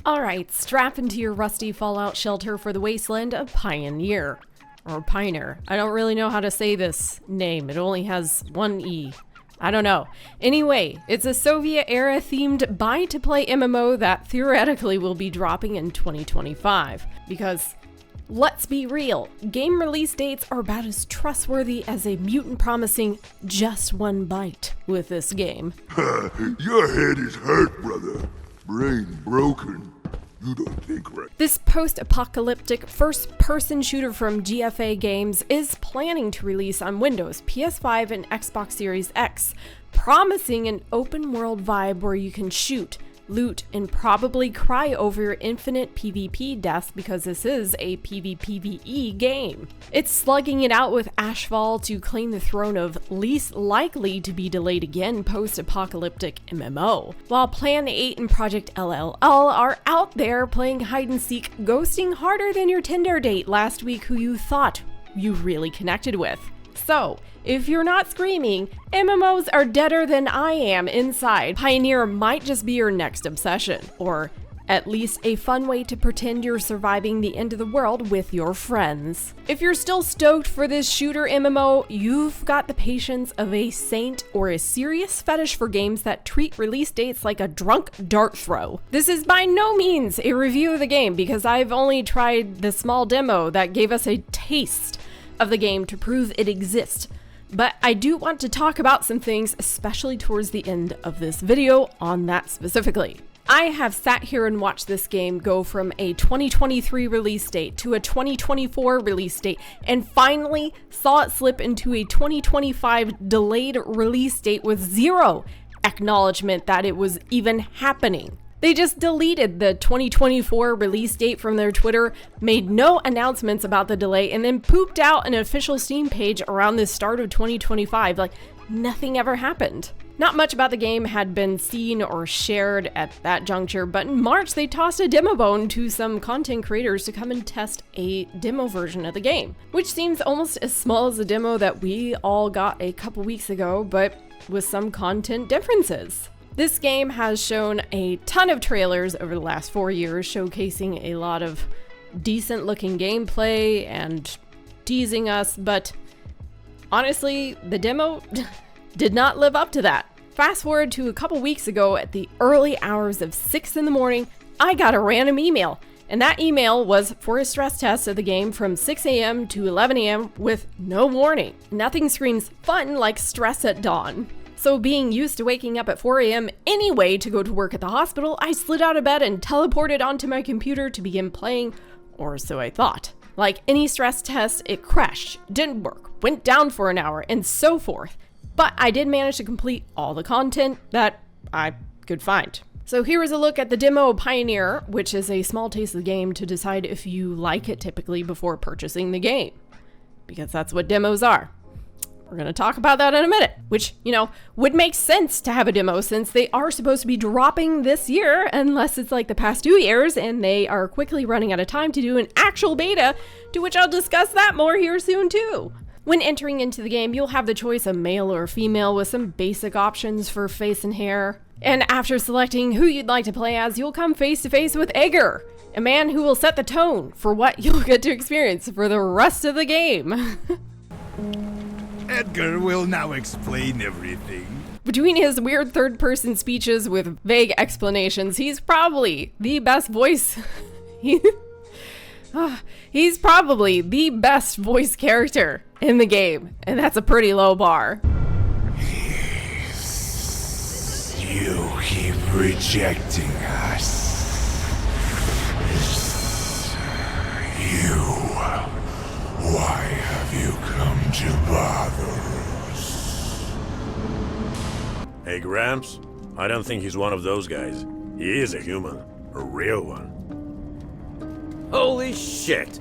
Alright, strap into your rusty fallout shelter for the wasteland of Pioneer. Or Pioneer. I don't really know how to say this name. It only has one E. I don't know. Anyway, it's a Soviet-era themed buy-to-play MMO that theoretically will be dropping in 2025. Because, let's be real, game release dates are about as trustworthy as a mutant promising just one bite with this game. Your head is hurt, brother. Brain broken. You don't think right. This post-apocalyptic first-person shooter from GFA Games is planning to release on Windows, PS5, and Xbox Series X, promising an open-world vibe where you can shoot, loot, and probably cry over your infinite PvP deaths because this is a PvPvE game. It's slugging it out with Ashfall to claim the throne of least likely to be delayed again post-apocalyptic MMO, while Plan 8 and Project LLL are out there playing hide-and-seek, ghosting harder than your Tinder date last week who you thought you really connected with. So, if you're not screaming, MMOs are deader than I am inside. Pioneer might just be your next obsession, or at least a fun way to pretend you're surviving the end of the world with your friends. If you're still stoked for this shooter MMO, you've got the patience of a saint or a serious fetish for games that treat release dates like a drunk dart throw. This is by no means a review of the game because I've only tried the small demo that gave us a taste of the game to prove it exists. But I do want to talk about some things, especially towards the end of this video on that specifically. I have sat here and watched this game go from a 2023 release date to a 2024 release date, and finally saw it slip into a 2025 delayed release date with zero acknowledgement that it was even happening. They just deleted the 2024 release date from their Twitter, made no announcements about the delay, and then pooped out an official Steam page around the start of 2025 like nothing ever happened. Not much about the game had been seen or shared at that juncture, but in March they tossed a demo bone to some content creators to come and test a demo version of the game, which seems almost as small as the demo that we all got a couple weeks ago, but with some content differences. This game has shown a ton of trailers over the last 4 years, showcasing a lot of decent looking gameplay and teasing us, but honestly, the demo did not live up to that. Fast forward to a couple weeks ago at the early hours of 6 in the morning, I got a random email, and that email was for a stress test of the game from 6 a.m. to 11 a.m. with no warning. Nothing screams fun like stress at dawn. So being used to waking up at 4 a.m. anyway to go to work at the hospital, I slid out of bed and teleported onto my computer to begin playing, or so I thought. Like any stress test, it crashed, didn't work, went down for an hour, and so forth. But I did manage to complete all the content that I could find. So here is a look at the demo of Pioneer, which is a small taste of the game to decide if you like it typically before purchasing the game. Because that's what demos are. We're going to talk about that in a minute, which, would make sense to have a demo since they are supposed to be dropping this year, unless it's like the past 2 years and they are quickly running out of time to do an actual beta, to which I'll discuss that more here soon too. When entering into the game, you'll have the choice of male or female with some basic options for face and hair. And after selecting who you'd like to play as, you'll come face to face with Edgar, a man who will set the tone for what you'll get to experience for the rest of the game. Edgar will now explain everything. Between his weird third-person speeches with vague explanations, he's probably the best voice. He's probably the best voice character in the game, and that's a pretty low bar. You keep rejecting us. Why have you come to bother us? Hey, Gramps, I don't think he's one of those guys. He is a human. A real one. Holy shit!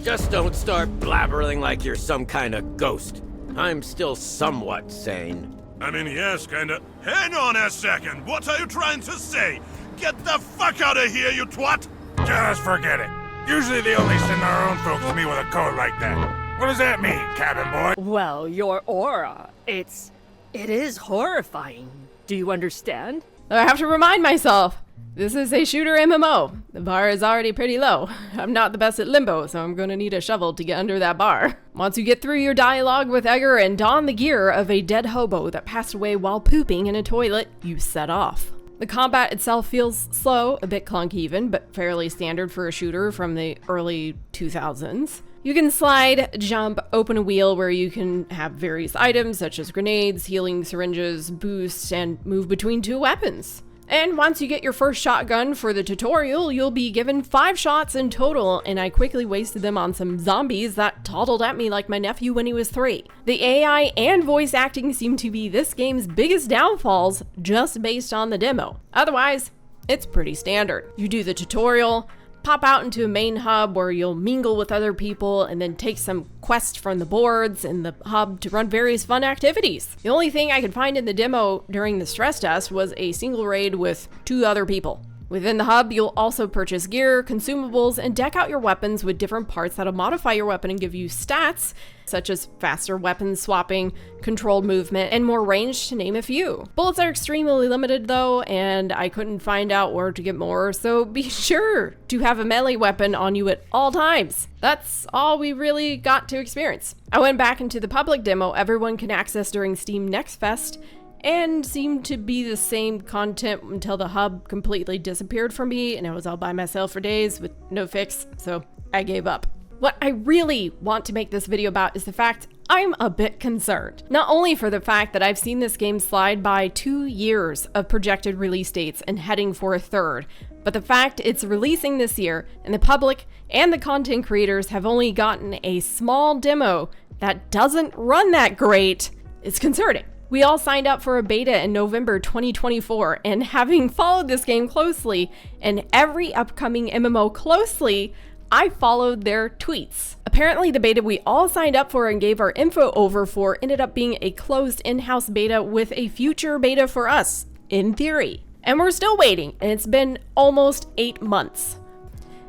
Just don't start blabbering like you're some kind of ghost. I'm still somewhat sane. I mean, yes, kinda. Hang on a second. What are you trying to say? Get the fuck out of here, you twat! Just forget it. Usually they only send our own folks to me with a code like that. What does that mean, cabin boy? Well, your aura, it is horrifying. Do you understand? I have to remind myself, this is a shooter MMO. The bar is already pretty low. I'm not the best at limbo, so I'm gonna need a shovel to get under that bar. Once you get through your dialogue with Edgar and don the gear of a dead hobo that passed away while pooping in a toilet, you set off. The combat itself feels slow, a bit clunky even, but fairly standard for a shooter from the early 2000s. You can slide, jump, open a wheel where you can have various items such as grenades, healing syringes, boosts, and move between two weapons. And once you get your first shotgun for the tutorial, you'll be given 5 shots in total, and I quickly wasted them on some zombies that toddled at me like my nephew when he was 3. The AI and voice acting seem to be this game's biggest downfalls just based on the demo. Otherwise, it's pretty standard. You do the tutorial, pop out into a main hub where you'll mingle with other people and then take some quests from the boards in the hub to run various fun activities. The only thing I could find in the demo during the stress test was a single raid with 2 other people. Within the hub, you'll also purchase gear, consumables, and deck out your weapons with different parts that'll modify your weapon and give you stats, such as faster weapon swapping, controlled movement, and more range, to name a few. Bullets are extremely limited though, and I couldn't find out where to get more, so be sure to have a melee weapon on you at all times. That's all we really got to experience. I went back into the public demo everyone can access during Steam Next Fest, and seemed to be the same content until the hub completely disappeared from me and I was all by myself for days with no fix, so I gave up. What I really want to make this video about is the fact I'm a bit concerned. Not only for the fact that I've seen this game slide by 2 years of projected release dates and heading for a 3rd, but the fact it's releasing this year and the public and the content creators have only gotten a small demo that doesn't run that great is concerning. We all signed up for a beta in November 2024, and having followed this game closely and every upcoming MMO closely, I followed their tweets. Apparently the beta we all signed up for and gave our info over for ended up being a closed in-house beta with a future beta for us, in theory. And we're still waiting, and it's been almost 8 months.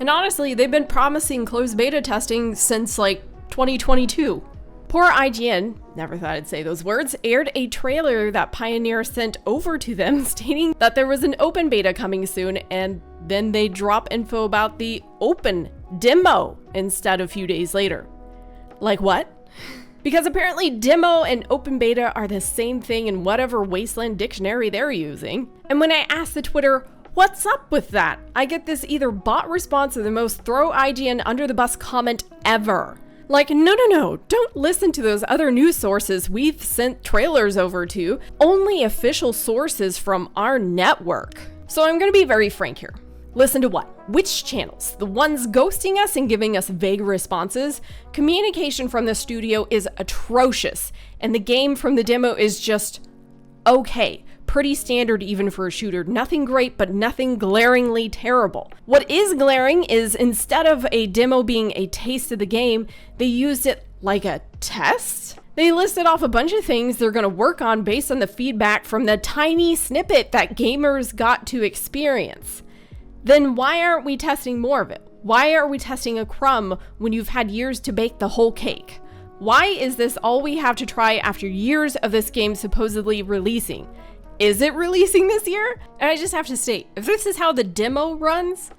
And honestly, they've been promising closed beta testing since like 2022. Poor IGN, never thought I'd say those words, aired a trailer that Pioneer sent over to them stating that there was an open beta coming soon, and then they drop info about the open demo instead a few days later. Like what? Because apparently demo and open beta are the same thing in whatever wasteland dictionary they're using. And when I asked the Twitter, what's up with that? I get this either bot response or the most throw IGN under the bus comment ever. Like, no, don't listen to those other news sources we've sent trailers over to, only official sources from our network. So I'm gonna be very frank here. Listen to what? Which channels? The ones ghosting us and giving us vague responses? Communication from the studio is atrocious, and the game from the demo is just okay. Pretty standard even for a shooter. Nothing great, but nothing glaringly terrible. What is glaring is instead of a demo being a taste of the game, they used it like a test? They listed off a bunch of things they're gonna work on based on the feedback from the tiny snippet that gamers got to experience. Then why aren't we testing more of it? Why are we testing a crumb when you've had years to bake the whole cake? Why is this all we have to try after years of this game supposedly releasing? Is it releasing this year? And I just have to state, if this is how the demo runs,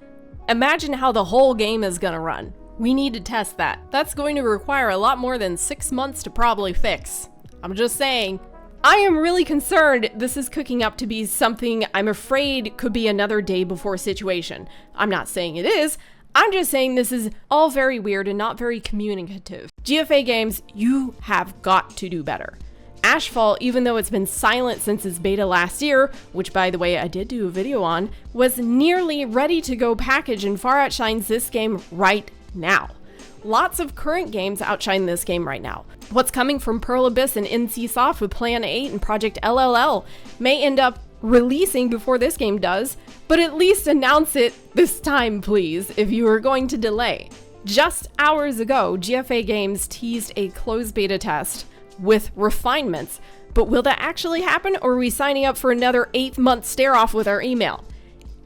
imagine how the whole game is gonna run. We need to test that. That's going to require a lot more than 6 months to probably fix. I'm just saying. I am really concerned this is cooking up to be something I'm afraid could be another day before situation. I'm not saying it is. I'm just saying this is all very weird and not very communicative. GFA Games, you have got to do better. Ashfall, even though it's been silent since its beta last year, which by the way I did do a video on, was nearly ready to go package and far outshines this game right now. Lots of current games outshine this game right now. What's coming from Pearl Abyss and NCSoft with Plan 8 and Project LLL may end up releasing before this game does, but at least announce it this time please if you are going to delay. Just hours ago, GFA Games teased a closed beta test with refinements, but will that actually happen, or are we signing up for another 8-month stare off with our email?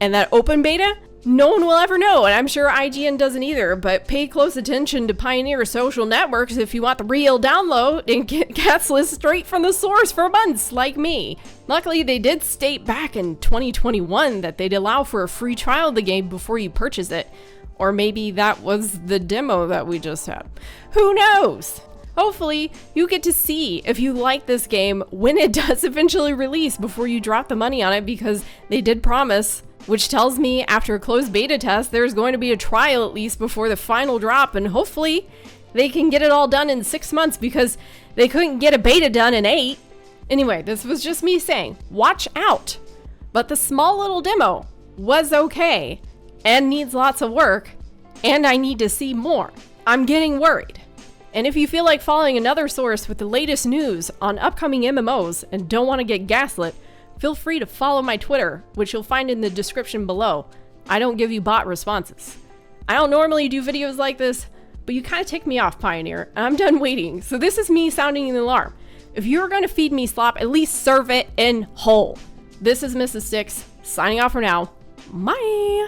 And that open beta? No one will ever know, and I'm sure IGN doesn't either, but pay close attention to Pioneer social networks if you want the real download and get cats lists straight from the source for months, like me. Luckily, they did state back in 2021 that they'd allow for a free trial of the game before you purchase it. Or maybe that was the demo that we just had. Who knows? Hopefully, you get to see if you like this game when it does eventually release before you drop the money on it, because they did promise, which tells me after a closed beta test, there's going to be a trial at least before the final drop, and hopefully they can get it all done in 6 months because they couldn't get a beta done in 8. Anyway, this was just me saying, watch out. But the small little demo was okay and needs lots of work, and I need to see more. I'm getting worried. And if you feel like following another source with the latest news on upcoming MMOs and don't want to get gaslit, feel free to follow my Twitter, which you'll find in the description below. I don't give you bot responses. I don't normally do videos like this, but you kind of tick me off, Pioneer, and I'm done waiting. So this is me sounding an alarm. If you're going to feed me slop, at least serve it in whole. This is MRSSSTIX, signing off for now. Bye!